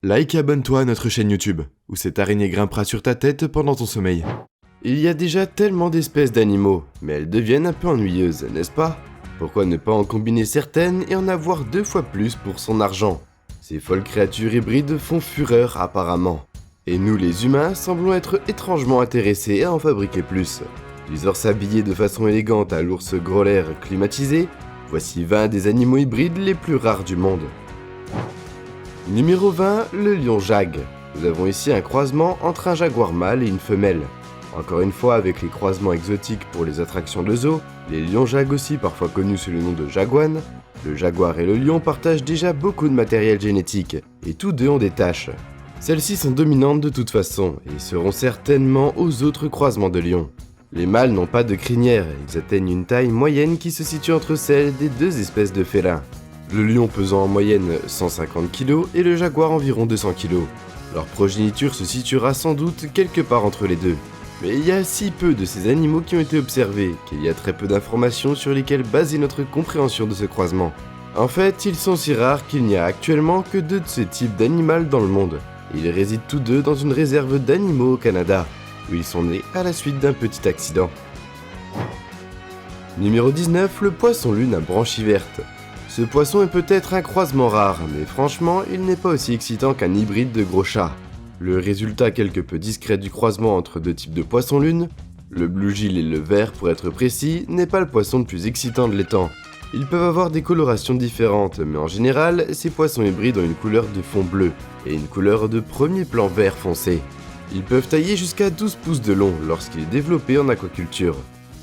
Like et abonne-toi à notre chaîne YouTube, où cette araignée grimpera sur ta tête pendant ton sommeil. Il y a déjà tellement d'espèces d'animaux, mais elles deviennent un peu ennuyeuses, n'est-ce pas? Pourquoi ne pas en combiner certaines et en avoir 2 fois plus pour son argent? Ces folles créatures hybrides font fureur apparemment. Et nous les humains semblons être étrangement intéressés à en fabriquer plus. Du ours habillés de façon élégante à l'ours grolaire climatisé, voici 20 des animaux hybrides les plus rares du monde. Numéro 20, le lion jag. Nous avons ici un croisement entre un jaguar mâle et une femelle. Encore une fois, avec les croisements exotiques pour les attractions de zoo, les lions jag aussi parfois connus sous le nom de jaguan, le jaguar et le lion partagent déjà beaucoup de matériel génétique, et tous deux ont des taches. Celles-ci sont dominantes de toute façon, et seront certainement aux autres croisements de lions. Les mâles n'ont pas de crinière, ils atteignent une taille moyenne qui se situe entre celle des deux espèces de félins. Le lion pesant en moyenne 150 kg et le jaguar environ 200 kg. Leur progéniture se situera sans doute quelque part entre les deux. Mais il y a si peu de ces animaux qui ont été observés qu'il y a très peu d'informations sur lesquelles baser notre compréhension de ce croisement. En fait, ils sont si rares qu'il n'y a actuellement que 2 de ce type d'animal dans le monde. Ils résident tous deux dans une réserve d'animaux au Canada, où ils sont nés à la suite d'un petit accident. Numéro 19, le poisson-lune à branchies vertes. Ce poisson est peut-être un croisement rare, mais franchement, il n'est pas aussi excitant qu'un hybride de gros chat. Le résultat quelque peu discret du croisement entre 2 types de poissons-lune, le blue-gill et le vert pour être précis, n'est pas le poisson le plus excitant de l'étang. Ils peuvent avoir des colorations différentes, mais en général, ces poissons hybrides ont une couleur de fond bleu et une couleur de premier plan vert foncé. Ils peuvent tailler jusqu'à 12 pouces de long lorsqu'il est développé en aquaculture.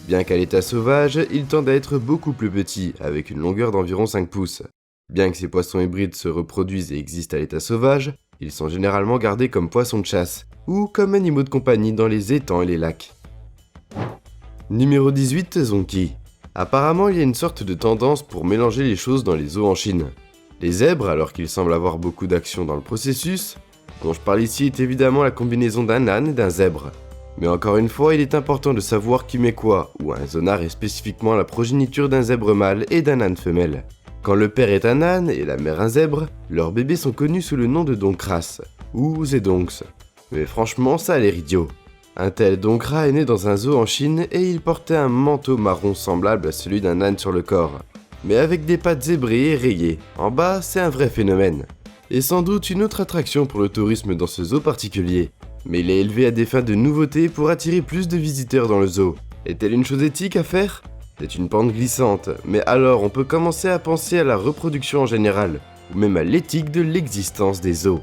Bien qu'à l'état sauvage, ils tendent à être beaucoup plus petits, avec une longueur d'environ 5 pouces. Bien que ces poissons hybrides se reproduisent et existent à l'état sauvage, ils sont généralement gardés comme poissons de chasse, ou comme animaux de compagnie dans les étangs et les lacs. Numéro 18, Zonky. Apparemment, il y a une sorte de tendance pour mélanger les choses dans les zoos en Chine. Les zèbres, alors qu'ils semblent avoir beaucoup d'action dans le processus, dont je parle ici est évidemment la combinaison d'un âne et d'un zèbre. Mais encore une fois, il est important de savoir qui met quoi, où un zonard est spécifiquement la progéniture d'un zèbre mâle et d'un âne femelle. Quand le père est un âne et la mère un zèbre, leurs bébés sont connus sous le nom de donkras, ou zedonks. Mais franchement, ça a l'air idiot. Un tel donkra est né dans un zoo en Chine et il portait un manteau marron semblable à celui d'un âne sur le corps, mais avec des pattes zébrées et rayées. En bas, c'est un vrai phénomène. Et sans doute une autre attraction pour le tourisme dans ce zoo particulier. Mais il est élevé à des fins de nouveauté pour attirer plus de visiteurs dans le zoo. Est-elle une chose éthique à faire? C'est une pente glissante, mais alors on peut commencer à penser à la reproduction en général, ou même à l'éthique de l'existence des zoos.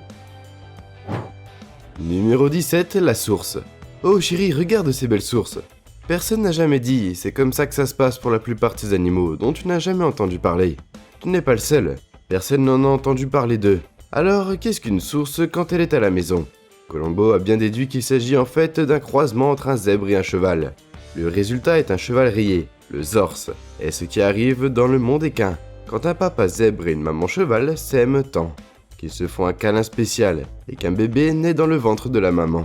Numéro 17, la source. Oh chérie, regarde ces belles sources. Personne n'a jamais dit, c'est comme ça que ça se passe pour la plupart de ces animaux dont tu n'as jamais entendu parler. Tu n'es pas le seul, personne n'en a entendu parler d'eux. Alors, qu'est-ce qu'une source quand elle est à la maison? Colombo a bien déduit qu'il s'agit en fait d'un croisement entre un zèbre et un cheval. Le résultat est un cheval rayé, le zorse, et ce qui arrive dans le monde équin, quand un papa zèbre et une maman cheval s'aiment tant, qu'ils se font un câlin spécial, et qu'un bébé naît dans le ventre de la maman.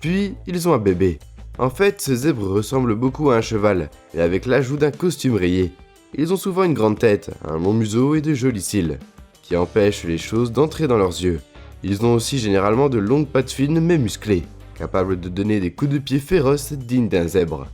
Puis, ils ont un bébé. En fait, ce zèbre ressemble beaucoup à un cheval, et avec l'ajout d'un costume rayé. Ils ont souvent une grande tête, un long museau et de jolis cils, qui empêchent les choses d'entrer dans leurs yeux. Ils ont aussi généralement de longues pattes fines mais musclées, capables de donner des coups de pied féroces dignes d'un zèbre.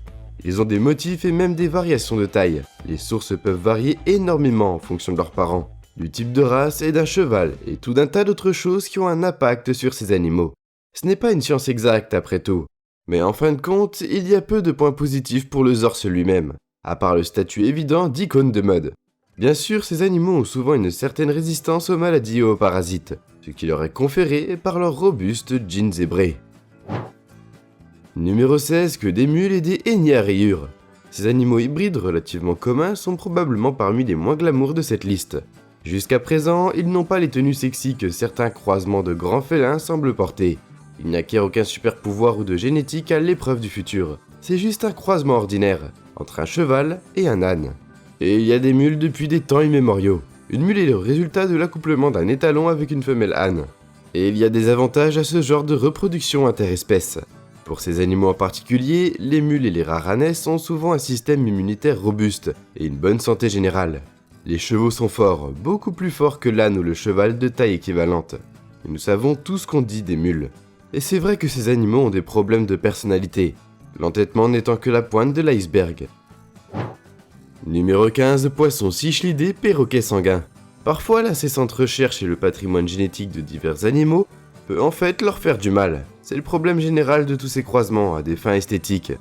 Ils ont des motifs et même des variations de taille. Les sources peuvent varier énormément en fonction de leurs parents, du type de race et d'un cheval, et tout d'un tas d'autres choses qui ont un impact sur ces animaux. Ce n'est pas une science exacte après tout, mais en fin de compte, il y a peu de points positifs pour le zorse lui-même, à part le statut évident d'icône de mode. Bien sûr, ces animaux ont souvent une certaine résistance aux maladies et aux parasites, ce qui leur est conféré par leurs robustes jeans zébrés. Numéro 16, que des mules et des henniers à rayures. Ces animaux hybrides relativement communs sont probablement parmi les moins glamour de cette liste. Jusqu'à présent, ils n'ont pas les tenues sexy que certains croisements de grands félins semblent porter. Ils n'acquièrent aucun super pouvoir ou de génétique à l'épreuve du futur. C'est juste un croisement ordinaire, entre un cheval et un âne. Et il y a des mules depuis des temps immémoriaux. Une mule est le résultat de l'accouplement d'un étalon avec une femelle âne. Et il y a des avantages à ce genre de reproduction interespèce. Pour ces animaux en particulier, les mules et les rares ânesses ont souvent un système immunitaire robuste et une bonne santé générale. Les chevaux sont forts, beaucoup plus forts que l'âne ou le cheval de taille équivalente. et nous savons tout ce qu'on dit des mules. Et c'est vrai que ces animaux ont des problèmes de personnalité, l'entêtement n'étant que la pointe de l'iceberg. Numéro 15, poisson cichlidé, perroquet sanguin. Parfois, l'incessante recherche et le patrimoine génétique de divers animaux peut en fait leur faire du mal. C'est le problème général de tous ces croisements à des fins esthétiques.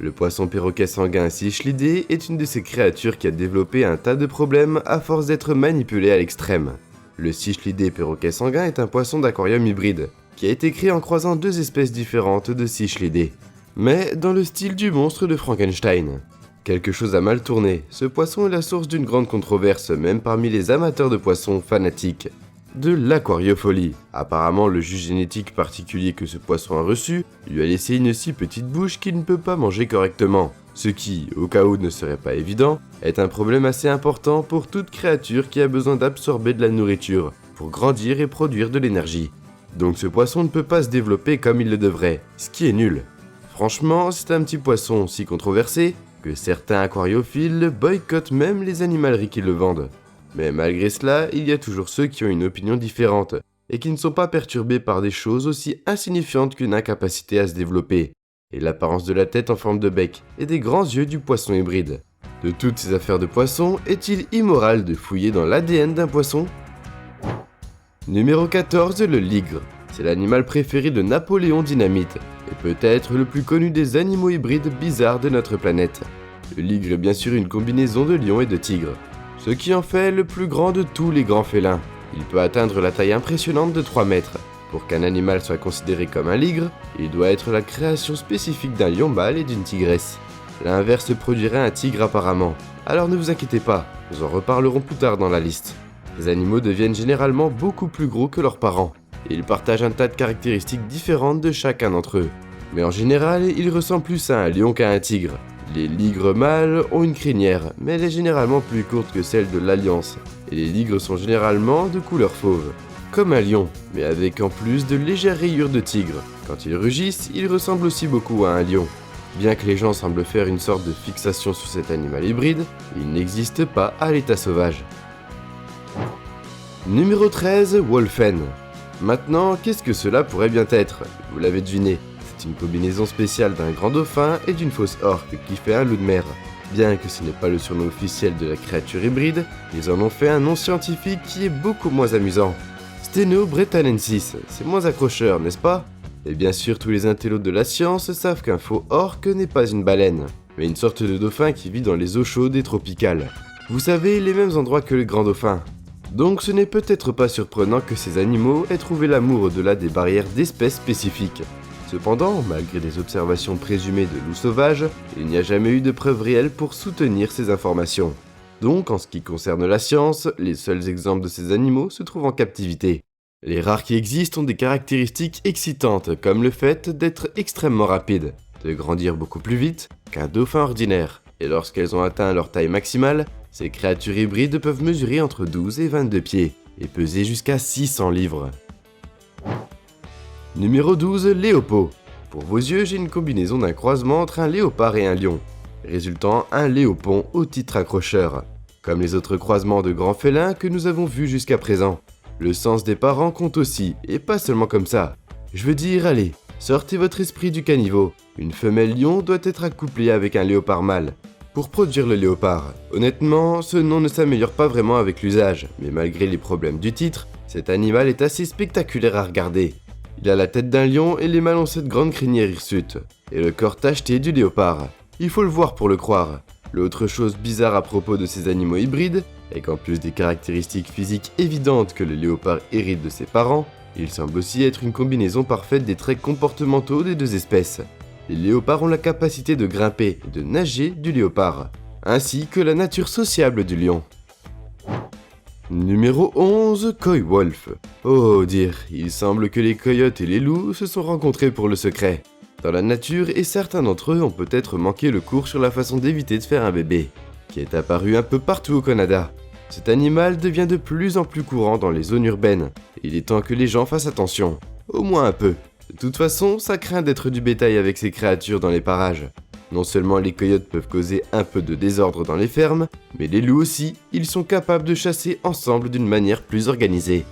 Le poisson perroquet sanguin cichlidé est une de ces créatures qui a développé un tas de problèmes à force d'être manipulé à l'extrême. Le cichlidé perroquet sanguin est un poisson d'aquarium hybride, qui a été créé en croisant deux espèces différentes de cichlidés, mais dans le style du monstre de Frankenstein. Quelque chose a mal tourné, ce poisson est la source d'une grande controverse même parmi les amateurs de poissons fanatiques. De l'aquariophilie. Apparemment, le jus génétique particulier que ce poisson a reçu lui a laissé une si petite bouche qu'il ne peut pas manger correctement. Ce qui, au cas où ne serait pas évident, est un problème assez important pour toute créature qui a besoin d'absorber de la nourriture pour grandir et produire de l'énergie. Donc ce poisson ne peut pas se développer comme il le devrait, ce qui est nul. Franchement, c'est un petit poisson si controversé que certains aquariophiles boycottent même les animaleries qui le vendent. Mais malgré cela, il y a toujours ceux qui ont une opinion différente et qui ne sont pas perturbés par des choses aussi insignifiantes qu'une incapacité à se développer, et l'apparence de la tête en forme de bec et des grands yeux du poisson hybride. De toutes ces affaires de poissons, est-il immoral de fouiller dans l'ADN d'un poisson ? Numéro 14, le ligre. C'est l'animal préféré de Napoléon Dynamite, et peut-être le plus connu des animaux hybrides bizarres de notre planète. Le ligre est bien sûr une combinaison de lion et de tigre, ce qui en fait le plus grand de tous les grands félins. Il peut atteindre la taille impressionnante de 3 mètres. Pour qu'un animal soit considéré comme un ligre, il doit être la création spécifique d'un lion mâle et d'une tigresse. L'inverse produirait un tigre apparemment. Alors ne vous inquiétez pas, nous en reparlerons plus tard dans la liste. Les animaux deviennent généralement beaucoup plus gros que leurs parents, et ils partagent un tas de caractéristiques différentes de chacun d'entre eux. Mais en général, ils ressemblent plus à un lion qu'à un tigre. Les ligres mâles ont une crinière, mais elle est généralement plus courte que celle de l'alliance, et les ligres sont généralement de couleur fauve. Comme un lion, mais avec en plus de légères rayures de tigre. Quand ils rugissent, ils ressemblent aussi beaucoup à un lion. Bien que les gens semblent faire une sorte de fixation sur cet animal hybride, il n'existe pas à l'état sauvage. Numéro 13, Wolfen. Maintenant, qu'est-ce que cela pourrait bien être ? Vous l'avez deviné, c'est une combinaison spéciale d'un grand dauphin et d'une fausse orque qui fait un loup de mer. Bien que ce n'est pas le surnom officiel de la créature hybride, ils en ont fait un nom scientifique qui est beaucoup moins amusant. Stenobretanensis, c'est moins accrocheur, n'est-ce pas ? Et bien sûr, tous les intellos de la science savent qu'un faux orque n'est pas une baleine, mais une sorte de dauphin qui vit dans les eaux chaudes et tropicales. Vous savez, les mêmes endroits que le grand dauphin. Donc ce n'est peut-être pas surprenant que ces animaux aient trouvé l'amour au-delà des barrières d'espèces spécifiques. Cependant, malgré des observations présumées de loups sauvages, il n'y a jamais eu de preuves réelles pour soutenir ces informations. Donc, en ce qui concerne la science, les seuls exemples de ces animaux se trouvent en captivité. Les rares qui existent ont des caractéristiques excitantes, comme le fait d'être extrêmement rapides, de grandir beaucoup plus vite qu'un dauphin ordinaire, et lorsqu'elles ont atteint leur taille maximale, ces créatures hybrides peuvent mesurer entre 12 et 22 pieds, et peser jusqu'à 600 livres. Numéro 12, Léopo. Pour vos yeux, j'ai une combinaison d'un croisement entre un léopard et un lion, résultant un léopon au titre accrocheur. Comme les autres croisements de grands félins que nous avons vus jusqu'à présent. Le sens des parents compte aussi, et pas seulement comme ça. Je veux dire, allez, sortez votre esprit du caniveau. Une femelle lion doit être accouplée avec un léopard mâle pour produire le léopard. Honnêtement, ce nom ne s'améliore pas vraiment avec l'usage, mais malgré les problèmes du titre, cet animal est assez spectaculaire à regarder. Il a la tête d'un lion et les mâles ont cette grande crinière hirsute, et le corps tacheté du léopard. Il faut le voir pour le croire. L'autre chose bizarre à propos de ces animaux hybrides est qu'en plus des caractéristiques physiques évidentes que le léopard hérite de ses parents, il semble aussi être une combinaison parfaite des traits comportementaux des deux espèces. Les léopards ont la capacité de grimper et de nager du léopard, ainsi que la nature sociable du lion. Numéro 11, Coy Wolf. Oh dire, il semble que les coyotes et les loups se sont rencontrés pour le secret. Dans la nature, et certains d'entre eux ont peut-être manqué le cours sur la façon d'éviter de faire un bébé, qui est apparu un peu partout au Canada. Cet animal devient de plus en plus courant dans les zones urbaines, et il est temps que les gens fassent attention, au moins un peu. De toute façon, ça craint d'être du bétail avec ces créatures dans les parages. Non seulement les coyotes peuvent causer un peu de désordre dans les fermes, mais les loups aussi, ils sont capables de chasser ensemble d'une manière plus organisée.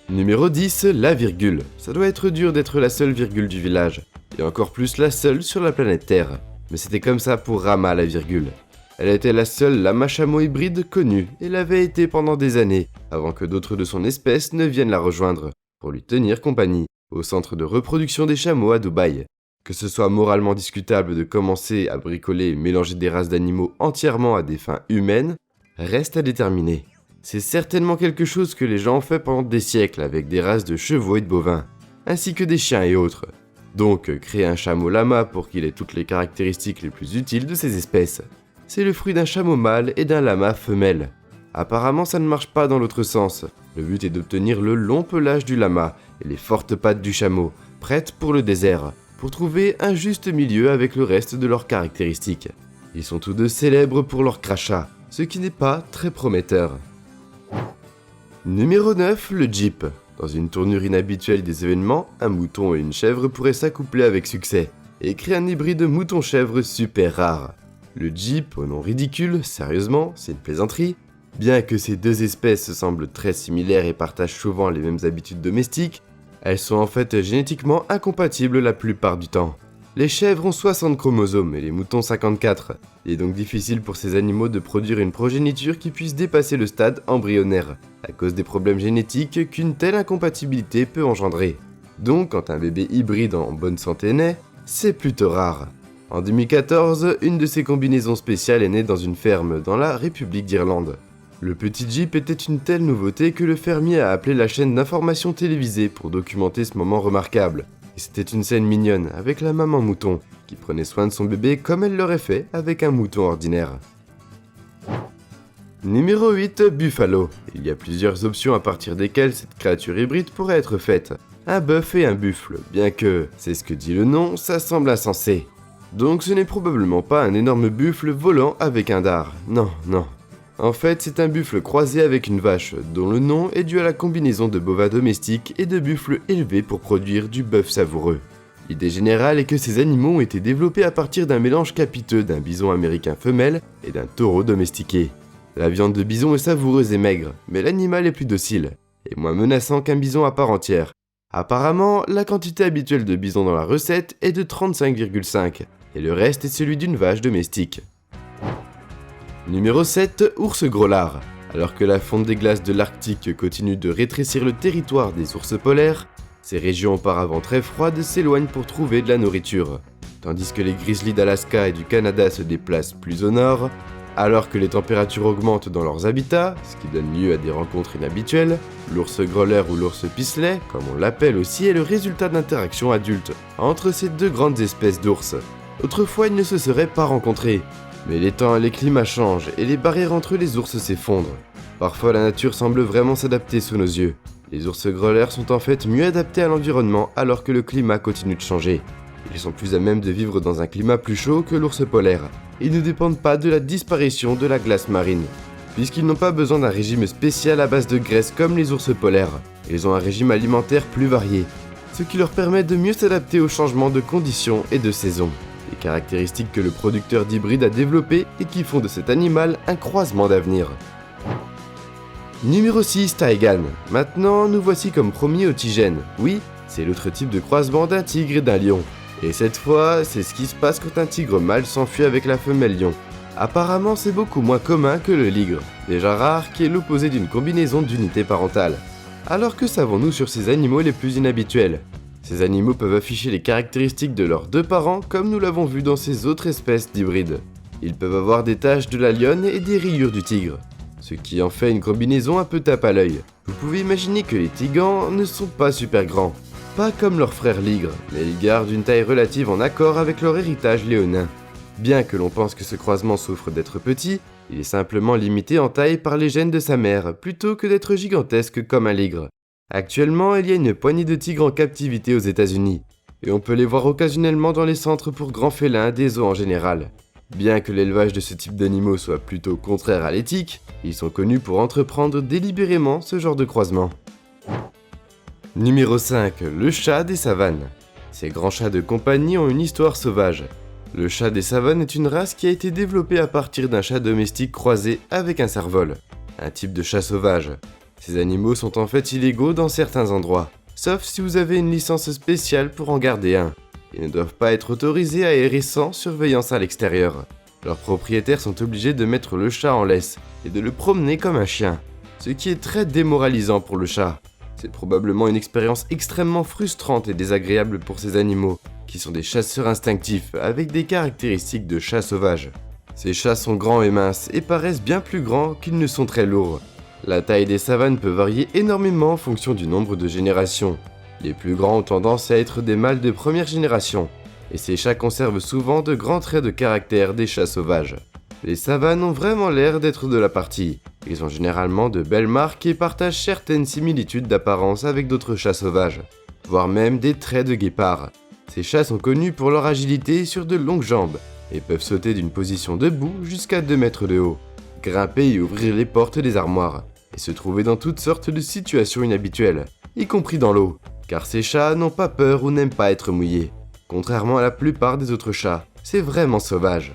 Numéro 10, la virgule. Ça doit être dur d'être la seule virgule du village, et encore plus la seule sur la planète Terre. Mais c'était comme ça pour Rama la virgule. Elle était la seule lama-chameau hybride connue, et l'avait été pendant des années, avant que d'autres de son espèce ne viennent la rejoindre, pour lui tenir compagnie, au centre de reproduction des chameaux à Dubaï. Que ce soit moralement discutable de commencer à bricoler et mélanger des races d'animaux entièrement à des fins humaines, reste à déterminer. C'est certainement quelque chose que les gens ont fait pendant des siècles avec des races de chevaux et de bovins, ainsi que des chiens et autres. Donc, créer un chameau lama pour qu'il ait toutes les caractéristiques les plus utiles de ces espèces. C'est le fruit d'un chameau mâle et d'un lama femelle. Apparemment, ça ne marche pas dans l'autre sens. Le but est d'obtenir le long pelage du lama et les fortes pattes du chameau, prêtes pour le désert, pour trouver un juste milieu avec le reste de leurs caractéristiques. Ils sont tous deux célèbres pour leur crachat, ce qui n'est pas très prometteur. Numéro 9, le Jeep. Dans une tournure inhabituelle des événements, un mouton et une chèvre pourraient s'accoupler avec succès, et créer un hybride mouton-chèvre super rare. Le Jeep, au nom ridicule, sérieusement, c'est une plaisanterie. Bien que ces deux espèces semblent très similaires et partagent souvent les mêmes habitudes domestiques, elles sont en fait génétiquement incompatibles la plupart du temps. Les chèvres ont 60 chromosomes et les moutons 54. Il est donc difficile pour ces animaux de produire une progéniture qui puisse dépasser le stade embryonnaire, à cause des problèmes génétiques qu'une telle incompatibilité peut engendrer. Donc quand un bébé hybride en bonne santé naît, c'est plutôt rare. En 2014, une de ces combinaisons spéciales est née dans une ferme dans la République d'Irlande. Le petit Jeep était une telle nouveauté que le fermier a appelé la chaîne d'information télévisée pour documenter ce moment remarquable. Et c'était une scène mignonne avec la maman mouton, qui prenait soin de son bébé comme elle l'aurait fait avec un mouton ordinaire. Numéro 8, Buffalo. Il y a plusieurs options à partir desquelles cette créature hybride pourrait être faite. Un bœuf et un buffle, bien que, c'est ce que dit le nom, ça semble insensé. Donc ce n'est probablement pas un énorme buffle volant avec un dard, non. En fait, c'est un buffle croisé avec une vache, dont le nom est dû à la combinaison de bovins domestiques et de buffles élevés pour produire du bœuf savoureux. L'idée générale est que ces animaux ont été développés à partir d'un mélange capiteux d'un bison américain femelle et d'un taureau domestiqué. La viande de bison est savoureuse et maigre, mais l'animal est plus docile, et moins menaçant qu'un bison à part entière. Apparemment, la quantité habituelle de bison dans la recette est de 35,5, et le reste est celui d'une vache domestique. Numéro 7, ours grelard. Alors que la fonte des glaces de l'Arctique continue de rétrécir le territoire des ours polaires, ces régions auparavant très froides s'éloignent pour trouver de la nourriture. Tandis que les grizzlies d'Alaska et du Canada se déplacent plus au nord, alors que les températures augmentent dans leurs habitats, ce qui donne lieu à des rencontres inhabituelles, l'ours greleur ou l'ours picelet, comme on l'appelle aussi, est le résultat d'interactions adultes entre ces deux grandes espèces d'ours. Autrefois, ils ne se seraient pas rencontrés. Mais les temps et les climats changent et les barrières entre les ours s'effondrent. Parfois la nature semble vraiment s'adapter sous nos yeux. Les ours greleurs sont en fait mieux adaptés à l'environnement alors que le climat continue de changer. Ils sont plus à même de vivre dans un climat plus chaud que l'ours polaire. Ils ne dépendent pas de la disparition de la glace marine, puisqu'ils n'ont pas besoin d'un régime spécial à base de graisse comme les ours polaires. Ils ont un régime alimentaire plus varié, ce qui leur permet de mieux s'adapter aux changements de conditions et de saison. Des caractéristiques que le producteur d'hybrides a développées et qui font de cet animal un croisement d'avenir. Numéro 6, Taigan. Maintenant, nous voici comme promis au Tigène. Oui, c'est l'autre type de croisement d'un tigre et d'un lion. Et cette fois, c'est ce qui se passe quand un tigre mâle s'enfuit avec la femelle lion. Apparemment, c'est beaucoup moins commun que le ligre, déjà rare, qui est l'opposé d'une combinaison d'unités parentales. Alors que savons-nous sur ces animaux les plus inhabituels ? Ces animaux peuvent afficher les caractéristiques de leurs deux parents comme nous l'avons vu dans ces autres espèces d'hybrides. Ils peuvent avoir des taches de la lionne et des rayures du tigre, ce qui en fait une combinaison un peu tape à l'œil. Vous pouvez imaginer que les tigans ne sont pas super grands, pas comme leurs frères ligres, mais ils gardent une taille relative en accord avec leur héritage léonin. Bien que l'on pense que ce croisement souffre d'être petit, il est simplement limité en taille par les gènes de sa mère, plutôt que d'être gigantesque comme un ligre. Actuellement, il y a une poignée de tigres en captivité aux États-Unis, et on peut les voir occasionnellement dans les centres pour grands félins des zoos en général. Bien que l'élevage de ce type d'animaux soit plutôt contraire à l'éthique, ils sont connus pour entreprendre délibérément ce genre de croisement. Numéro 5, le chat des savanes. Ces grands chats de compagnie ont une histoire sauvage. Le chat des savanes est une race qui a été développée à partir d'un chat domestique croisé avec un servol, un type de chat sauvage. Ces animaux sont en fait illégaux dans certains endroits, sauf si vous avez une licence spéciale pour en garder un. Ils ne doivent pas être autorisés à errer sans surveillance à l'extérieur. Leurs propriétaires sont obligés de mettre le chat en laisse et de le promener comme un chien, ce qui est très démoralisant pour le chat. C'est probablement une expérience extrêmement frustrante et désagréable pour ces animaux, qui sont des chasseurs instinctifs avec des caractéristiques de chats sauvages. Ces chats sont grands et minces et paraissent bien plus grands qu'ils ne sont très lourds. La taille des savanes peut varier énormément en fonction du nombre de générations. Les plus grands ont tendance à être des mâles de première génération, et ces chats conservent souvent de grands traits de caractère des chats sauvages. Les savanes ont vraiment l'air d'être de la partie. Ils ont généralement de belles marques et partagent certaines similitudes d'apparence avec d'autres chats sauvages, voire même des traits de guépard. Ces chats sont connus pour leur agilité sur de longues jambes, et peuvent sauter d'une position debout jusqu'à 2 mètres de haut, grimper et ouvrir les portes des armoires, et se trouver dans toutes sortes de situations inhabituelles, y compris dans l'eau, car ces chats n'ont pas peur ou n'aiment pas être mouillés. Contrairement à la plupart des autres chats, c'est vraiment sauvage.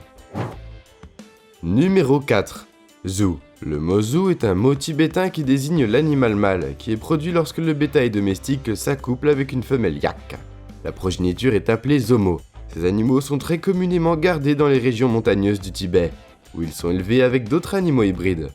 Numéro 4. Zoo. Le mot zoo est un mot tibétain qui désigne l'animal mâle, qui est produit lorsque le bétail domestique s'accouple avec une femelle yak. La progéniture est appelée zomo. Ces animaux sont très communément gardés dans les régions montagneuses du Tibet, où ils sont élevés avec d'autres animaux hybrides.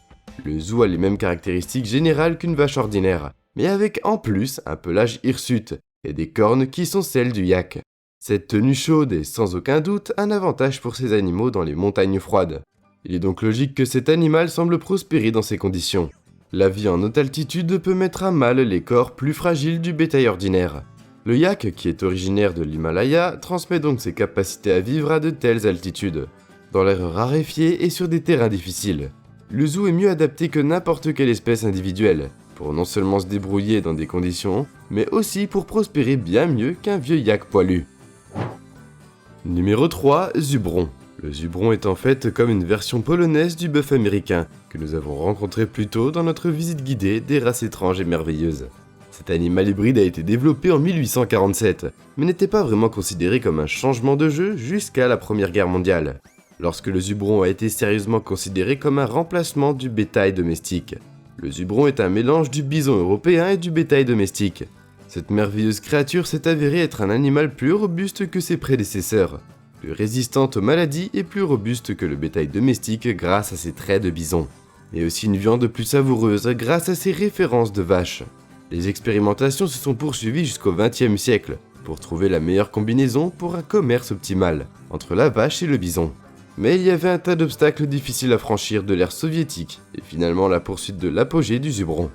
Le zoo a les mêmes caractéristiques générales qu'une vache ordinaire, mais avec en plus un pelage hirsute et des cornes qui sont celles du yak. Cette tenue chaude est sans aucun doute un avantage pour ces animaux dans les montagnes froides. Il est donc logique que cet animal semble prospérer dans ces conditions. La vie en haute altitude peut mettre à mal les corps plus fragiles du bétail ordinaire. Le yak, qui est originaire de l'Himalaya, transmet donc ses capacités à vivre à de telles altitudes, dans l'air raréfié et sur des terrains difficiles. Le zoo est mieux adapté que n'importe quelle espèce individuelle, pour non seulement se débrouiller dans des conditions, mais aussi pour prospérer bien mieux qu'un vieux yak poilu. Numéro 3. Zubron. Le zubron est en fait comme une version polonaise du bœuf américain, que nous avons rencontré plus tôt dans notre visite guidée des races étranges et merveilleuses. Cet animal hybride a été développé en 1847, mais n'était pas vraiment considéré comme un changement de jeu jusqu'à la Première Guerre mondiale, lorsque le zubron a été sérieusement considéré comme un remplacement du bétail domestique. Le zubron est un mélange du bison européen et du bétail domestique. Cette merveilleuse créature s'est avérée être un animal plus robuste que ses prédécesseurs, plus résistante aux maladies et plus robuste que le bétail domestique grâce à ses traits de bison, et aussi une viande plus savoureuse grâce à ses références de vache. Les expérimentations se sont poursuivies jusqu'au XXe siècle pour trouver la meilleure combinaison pour un commerce optimal entre la vache et le bison. Mais il y avait un tas d'obstacles difficiles à franchir de l'ère soviétique et finalement la poursuite de l'apogée du zubron.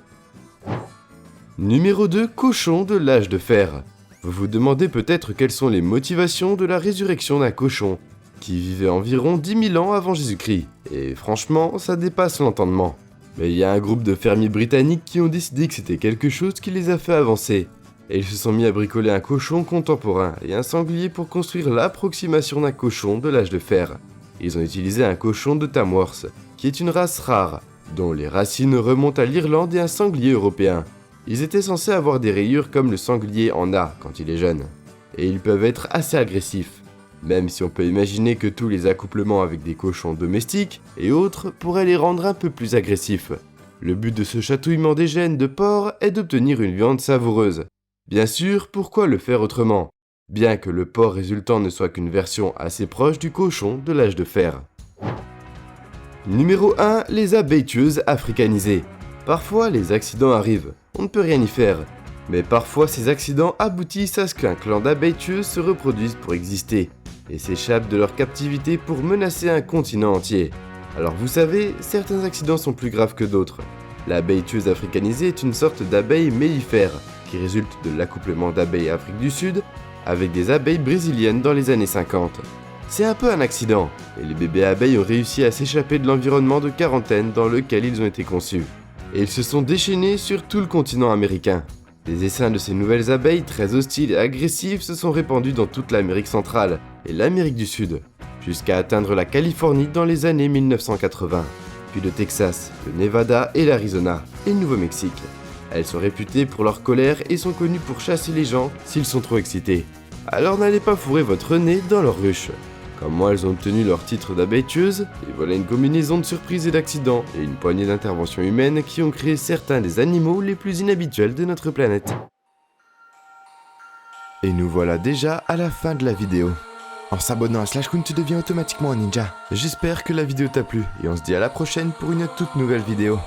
Numéro 2. Cochon de l'âge de fer. Vous vous demandez peut-être quelles sont les motivations de la résurrection d'un cochon qui vivait environ 10 000 ans avant Jésus-Christ, et franchement, ça dépasse l'entendement. Mais il y a un groupe de fermiers britanniques qui ont décidé que c'était quelque chose qui les a fait avancer, et ils se sont mis à bricoler un cochon contemporain et un sanglier pour construire l'approximation d'un cochon de l'âge de fer. Ils ont utilisé un cochon de Tamworth, qui est une race rare, dont les racines remontent à l'Irlande et un sanglier européen. Ils étaient censés avoir des rayures comme le sanglier en a quand il est jeune, et ils peuvent être assez agressifs, même si on peut imaginer que tous les accouplements avec des cochons domestiques et autres pourraient les rendre un peu plus agressifs. Le but de ce chatouillement des gènes de porc est d'obtenir une viande savoureuse. Bien sûr, pourquoi le faire autrement ? Bien que le porc résultant ne soit qu'une version assez proche du cochon de l'âge de fer. Numéro 1. Les abeilles tueuses africanisées. Parfois, les accidents arrivent, on ne peut rien y faire. Mais parfois, ces accidents aboutissent à ce qu'un clan d'abeilles tueuses se reproduise pour exister, et s'échappent de leur captivité pour menacer un continent entier. Alors vous savez, certains accidents sont plus graves que d'autres. L'abeille tueuse africanisée est une sorte d'abeille mellifère, qui résulte de l'accouplement d'abeilles Afrique du Sud avec des abeilles brésiliennes dans les années 50. C'est un peu un accident, et les bébés abeilles ont réussi à s'échapper de l'environnement de quarantaine dans lequel ils ont été conçus. Et ils se sont déchaînés sur tout le continent américain. Les essaims de ces nouvelles abeilles très hostiles et agressives se sont répandus dans toute l'Amérique centrale et l'Amérique du Sud, jusqu'à atteindre la Californie dans les années 1980, puis le Texas, le Nevada et l'Arizona, et le Nouveau-Mexique. Elles sont réputées pour leur colère et sont connues pour chasser les gens s'ils sont trop excités. Alors n'allez pas fourrer votre nez dans leur ruche. comment elles ont obtenu leur titre d'abeilles tueuses, et voilà une combinaison de surprises et d'accidents, et une poignée d'interventions humaines qui ont créé certains des animaux les plus inhabituels de notre planète. Et nous voilà déjà à la fin de la vidéo. En s'abonnant à Slashcoon, tu deviens automatiquement un ninja. J'espère que la vidéo t'a plu, et on se dit à la prochaine pour une toute nouvelle vidéo.